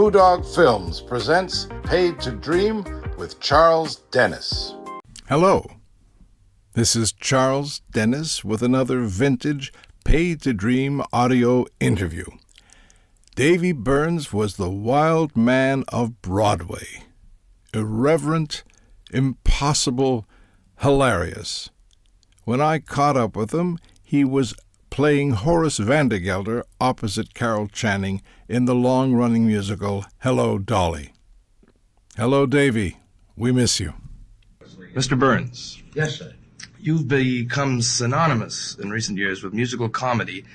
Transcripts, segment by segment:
Blue Dog Films presents Paid to Dream with Charles Dennis. Hello, this is Charles Dennis with another vintage Paid to Dream audio interview. Davy Burns was the wild man of Broadway. Irreverent, impossible, hilarious. When I caught up with him, he was playing Horace Vandergelder opposite Carol Channing in the long-running musical Hello, Dolly. Hello, Davy. We miss you. Mr. Burns. Yes, sir. You've become synonymous in recent years with musical comedy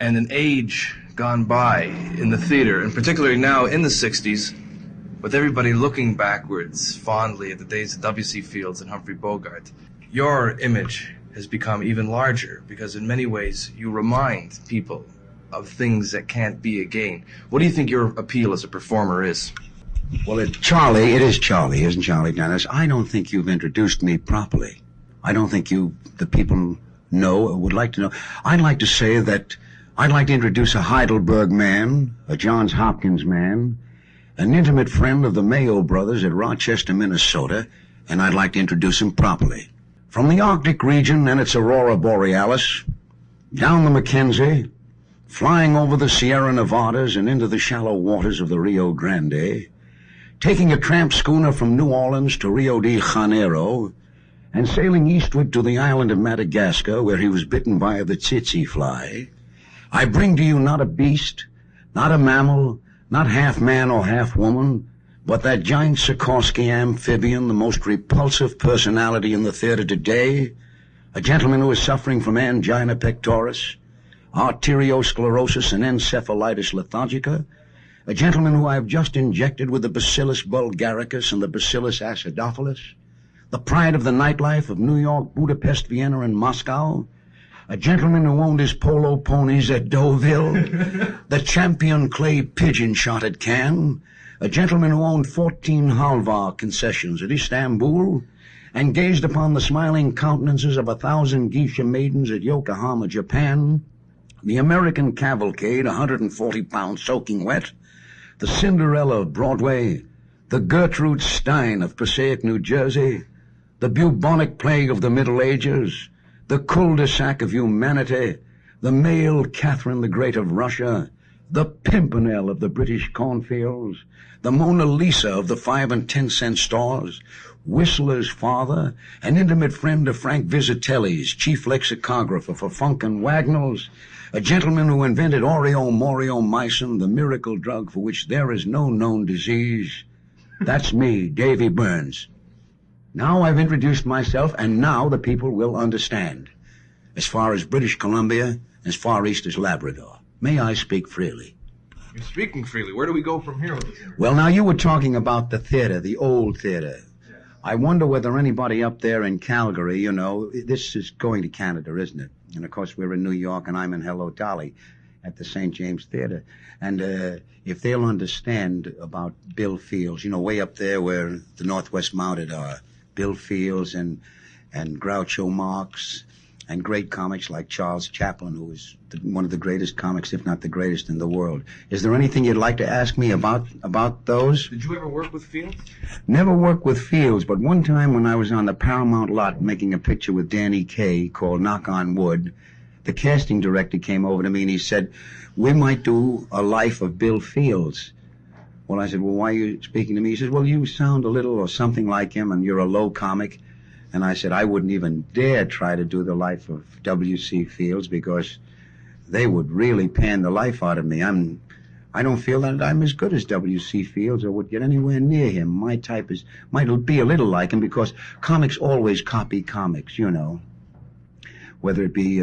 and an age gone by in the theater, and particularly now in the 60s, with everybody looking backwards fondly at the days of W.C. Fields and Humphrey Bogart. Your image has become even larger because in many ways you remind people of things that can't be again. What do you think your appeal as a performer is? Well, Charlie, it is Charlie, isn't Charlie Dennis? I don't think you've introduced me properly. I don't think the people know or would like to know. I'd like to say that I'd like to introduce a Heidelberg man, a Johns Hopkins man, an intimate friend of the Mayo brothers at Rochester, Minnesota, and I'd like to introduce him properly. From the Arctic region and its aurora borealis, down the Mackenzie, flying over the Sierra Nevadas and into the shallow waters of the Rio Grande, taking a tramp schooner from New Orleans to Rio de Janeiro, and sailing eastward to the island of Madagascar, where he was bitten by the tsetse fly, I bring to you not a beast, not a mammal, not half man or half woman, but that giant Sikorsky amphibian, the most repulsive personality in the theater today, a gentleman who is suffering from angina pectoris, arteriosclerosis and encephalitis lethargica, a gentleman who I have just injected with the Bacillus bulgaricus and the Bacillus acidophilus, the pride of the nightlife of New York, Budapest, Vienna, and Moscow, a gentleman who owned his polo ponies at Deauville, the champion clay pigeon shot at Cannes, a gentleman who owned 14 halva concessions at Istanbul, and gazed upon the smiling countenances of 1,000 geisha maidens at Yokohama, Japan, the American cavalcade, 140 pounds soaking wet, the Cinderella of Broadway, the Gertrude Stein of Passaic, New Jersey, the bubonic plague of the Middle Ages, the cul-de-sac of humanity, the male Catherine the Great of Russia, the Pimpernel of the British cornfields, the Mona Lisa of the 5 and 10 cent stores, Whistler's father, an intimate friend of Frank Visitelli's, chief lexicographer for Funk and Wagnalls, a gentleman who invented Oreo-Morio-Mycin, the miracle drug for which there is no known disease. That's me, Davy Burns. Now I've introduced myself, and now the people will understand. As far as British Columbia, as far east as Labrador. May I speak freely? You're speaking freely. Where do we go from here with this? Well, now you were talking about the theater, the old theater. Yeah. I wonder whether anybody up there in Calgary, you know, this is going to Canada, isn't it? And of course we're in New York and I'm in Hello, Dolly at the St. James Theater. And if they'll understand about Bill Fields, you know, way up there where the Northwest Mounted are, Bill Fields and Groucho Marx, and great comics like Charles Chaplin, who is one of the greatest comics, if not the greatest in the world. Is there anything you'd like to ask me about those? Did you ever work with Fields? Never worked with Fields, but one time when I was on the Paramount lot making a picture with Danny Kaye called Knock on Wood, the casting director came over to me and he said, we might do a life of Bill Fields. Well, I said, well, why are you speaking to me? He says, well, you sound a little or something like him and you're a low comic. And I said, I wouldn't even dare try to do the life of W.C. Fields because they would really pan the life out of me. I don't feel that I'm as good as W.C. Fields or would get anywhere near him. My type might be a little like him because comics always copy comics, you know. Whether it be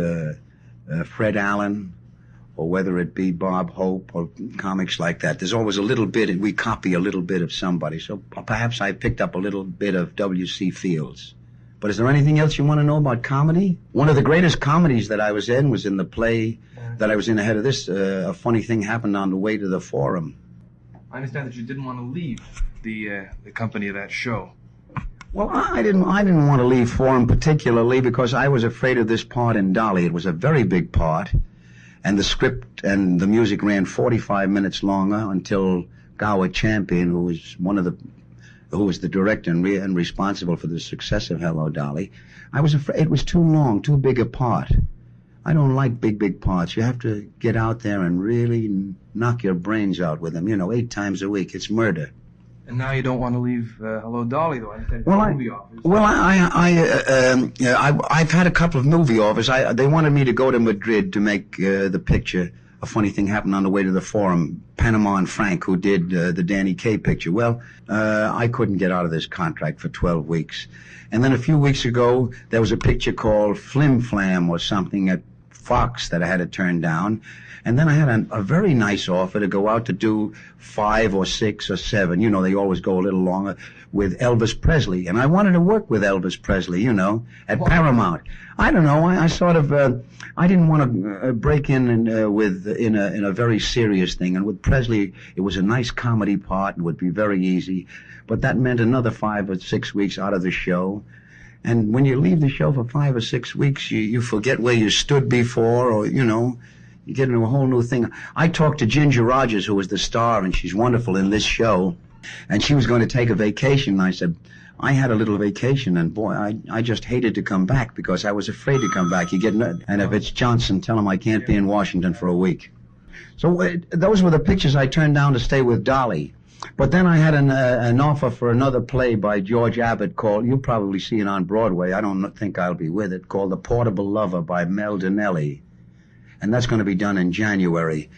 Fred Allen or whether it be Bob Hope or comics like that. There's always a little bit, and we copy a little bit of somebody. So perhaps I picked up a little bit of W.C. Fields. But is there anything else you want to know about comedy? One of the greatest comedies that I was in the play that I was in ahead of this. A funny thing happened on the way to the Forum. I understand that you didn't want to leave the company of that show. Well, I didn't want to leave Forum particularly because I was afraid of this part in Dolly. It was a very big part, and the script and the music ran 45 minutes longer until Gower Champion, who was the director and responsible for the success of Hello, Dolly. I was afraid it was too long, too big a part. I don't like big parts. You have to get out there and really knock your brains out with them, 8 times a week. It's murder. And now you don't want to leave Hello, Dolly, though. Movie offers. Well, I've had a couple of movie offers. They wanted me to go to Madrid to make the picture. A funny thing happened on the way to the Forum. Panama and Frank, who did the Danny Kaye picture. Well, I couldn't get out of this contract for 12 weeks. And then a few weeks ago, there was a picture called Flim Flam or something at Fox that I had to turn down. And then I had a very nice offer to go out to do 5 or 6 or 7. They always go a little longer with Elvis Presley. And I wanted to work with Elvis Presley, at Paramount. I don't know. I sort of, I didn't want to break in a very serious thing. And with Presley, it was a nice comedy part and would be very easy. But that meant another 5 or 6 weeks out of the show. And when you leave the show for 5 or 6 weeks, you forget where you stood before, or, you get into a whole new thing. I talked to Ginger Rogers, who was the star, and she's wonderful in this show, and she was going to take a vacation. And I said, I had a little vacation, and boy, I just hated to come back because I was afraid to come back. And if it's Johnson, tell him I can't be in Washington for a week. So those were the pictures I turned down to stay with Dolly. But then I had an offer for another play by George Abbott called, you'll probably see it on Broadway, I don't think I'll be with it, called The Portable Lover by Mel Donnelly. And that's going to be done in January.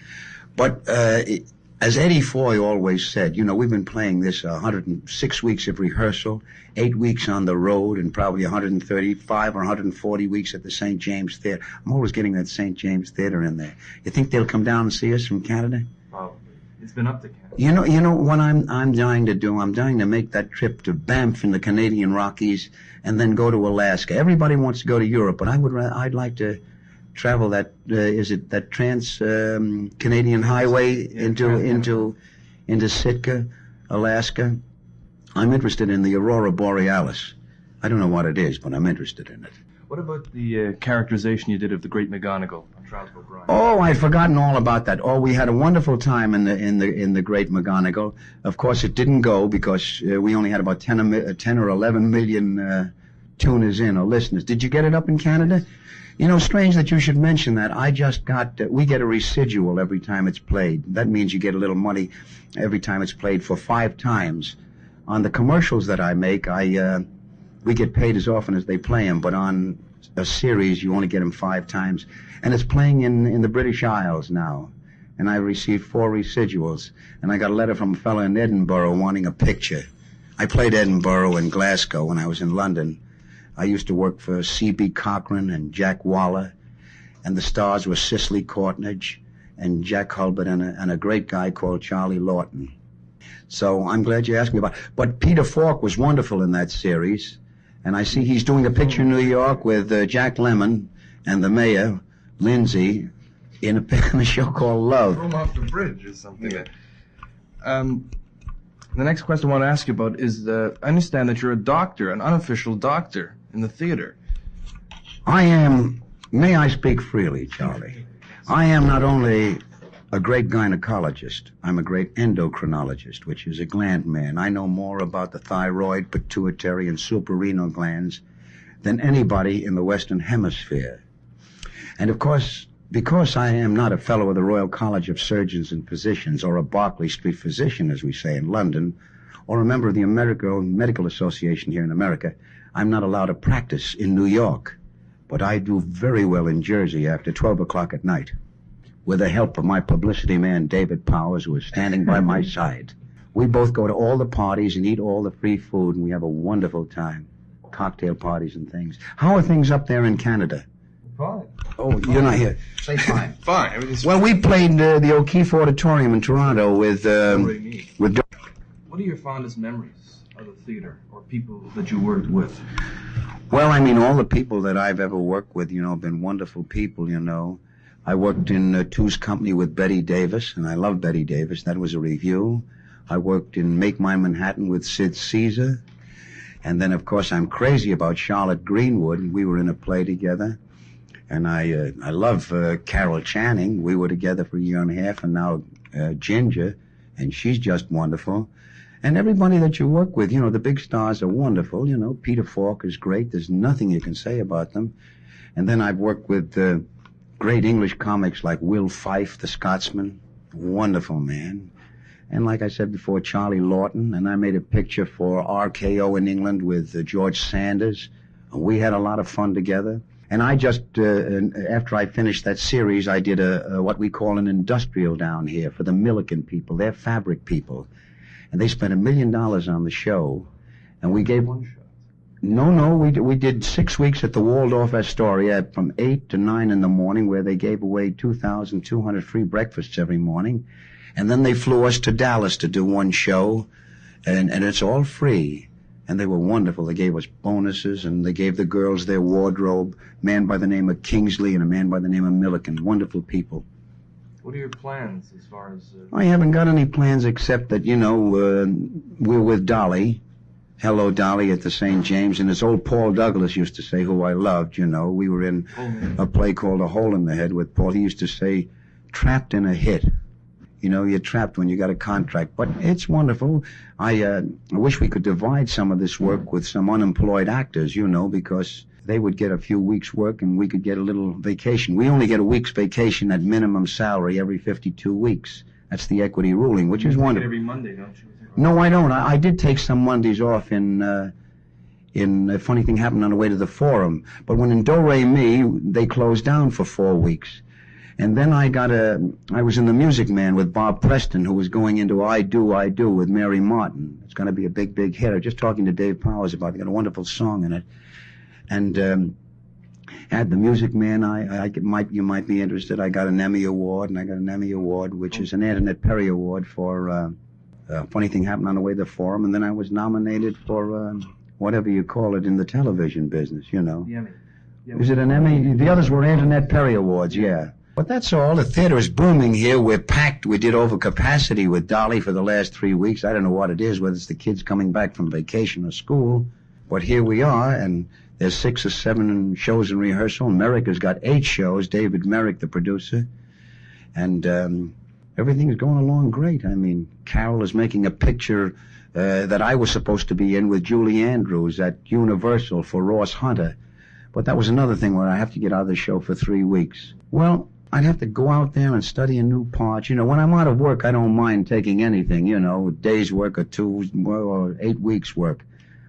But as Eddie Foy always said, we've been playing this 106 weeks of rehearsal, 8 weeks on the road, and probably 135 or 140 weeks at the St. James Theater. I'm always getting that St. James Theater in there. You think they'll come down and see us from Canada? Probably. It's been up to Canada. You know what I'm dying to do? I'm dying to make that trip to Banff in the Canadian Rockies and then go to Alaska. Everybody wants to go to Europe, but I'd like to travel that that trans Canadian highway into Sitka, Alaska. I'm interested in the Aurora Borealis. I don't know what it is, but I'm interested in it. What about the characterization you did of the Great McGonagall on Charles O'Brien? Oh, I'd forgotten all about that. Oh, we had a wonderful time in the Great McGonagall. Of course, it didn't go because we only had about 10 or 11 million tuners in or listeners. Did you get it up in Canada? Strange that you should mention that. We get a residual every time it's played. That means you get a little money every time it's played for 5 times. On the commercials that I make, we get paid as often as they play them, but on a series, you only get them 5 times. And it's playing in the British Isles now. And I received 4 residuals. And I got a letter from a fellow in Edinburgh wanting a picture. I played Edinburgh and Glasgow when I was in London. I used to work for C.B. Cochran and Jack Waller, and the stars were Cicely Courtnidge and Jack Hulbert and a great guy called Charlie Lawton. So I'm glad you asked me about it. But Peter Falk was wonderful in that series, and I see he's doing a picture in New York with Jack Lemmon and the mayor, Lindsay, in a show called Love. Throw him off the bridge or something. Yeah. The next question I want to ask you about is, I understand that you're a doctor, an unofficial doctor in the theater. I am, may I speak freely, Charlie? I am not only a great gynecologist, I'm a great endocrinologist, which is a gland man. I know more about the thyroid, pituitary, and suprarenal glands than anybody in the Western Hemisphere. And of course, because I am not a fellow of the Royal College of Surgeons and Physicians, or a Berkeley Street physician, as we say in London, or a member of the American Medical Association here in America, I'm not allowed to practice in New York. But I do very well in Jersey after 12 o'clock at night, with the help of my publicity man, David Powers, who is standing by my side. We both go to all the parties and eat all the free food, and we have a wonderful time. Cocktail parties and things. How are things up there in Canada? Fine. Oh, you're not here. Say fine. Fine. Everything's Well, we played the O'Keefe Auditorium in Toronto with What are your fondest memories of the theater or people that you worked with? Well, I mean, all the people that I've ever worked with, have been wonderful people, I worked in Two's Company with Betty Davis, and I love Betty Davis. That was a review. I worked in Make My Manhattan with Sid Caesar. And then, of course, I'm crazy about Charlotte Greenwood, and we were in a play together. And I love Carol Channing. We were together for a year and a half, and now Ginger and she's just wonderful. And everybody that you work with, the big stars are wonderful. Peter Falk is great. There's nothing you can say about them. And then I've worked with great English comics like Will Fife, the Scotsman. Wonderful man. And like I said before, Charlie Lawton. And I made a picture for RKO in England with George Sanders. We had a lot of fun together. And I just, after I finished that series, I did what we call an industrial down here for the Milliken people. They're fabric people. And they spent $1 million on the show. And we gave... One shot. No, we did 6 weeks at the Waldorf Astoria from 8 to 9 in the morning, where they gave away 2,200 free breakfasts every morning. And then they flew us to Dallas to do one show, and it's all free. And they were wonderful. They gave us bonuses, and they gave the girls their wardrobe. A man by the name of Kingsley and a man by the name of Milliken. Wonderful people. What are your plans as far as... I haven't got any plans except that, we're with Dolly. Hello, Dolly, at the St. James. And as old Paul Douglas used to say, who I loved, we were in a play called A Hole in the Head with Paul. He used to say, trapped in a hit. You're trapped when you got a contract. But it's wonderful. I wish we could divide some of this work with some unemployed actors, because they would get a few weeks' work and we could get a little vacation. We only get a week's vacation at minimum salary every 52 weeks. That's the equity ruling, which is wonderful. Every Monday, don't you? No, I don't. I did take some Mondays off in a funny thing happened on the way to the Forum. But when in Do Re Mi, they closed down for 4 weeks. And then I was in The Music Man with Bob Preston, who was going into I Do, I Do with Mary Martin. It's going to be a big, big hit. I was just talking to Dave Powers about it. They got a wonderful song in it. And at The Music Man, you might be interested. I got an Emmy Award, and I got an Emmy Award, which is an Antoinette Perry Award for Funny Thing Happened on the Way to the Forum. And then I was nominated for whatever you call it in the television business, The Emmy. Is it an Emmy? The others were Antoinette Perry Awards, yeah. But that's all. The theater is booming here. We're packed. We did over capacity with Dolly for the last 3 weeks. I don't know what it is, whether it's the kids coming back from vacation or school. But here we are, and there's 6 or 7 shows in rehearsal. Merrick has got 8 shows, David Merrick, the producer. And everything is going along great. I mean, Carol is making a picture that I was supposed to be in with Julie Andrews at Universal for Ross Hunter. But that was another thing where I have to get out of the show for 3 weeks. Well, I'd have to go out there and study a new part. When I'm out of work, I don't mind taking anything, a day's work or 2 or 8 weeks' work.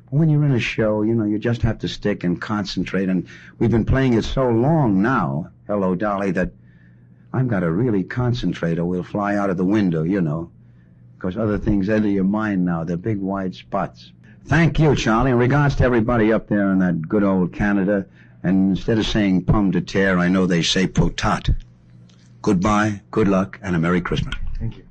But when you're in a show, you just have to stick and concentrate. And we've been playing it so long now, Hello, Dolly, that I've got to really concentrate or we'll fly out of the window, because other things enter your mind now. They're big, wide spots. Thank you, Charlie. In regards to everybody up there in that good old Canada, and instead of saying pomme de terre, I know they say potat. Goodbye, good luck, and a Merry Christmas. Thank you.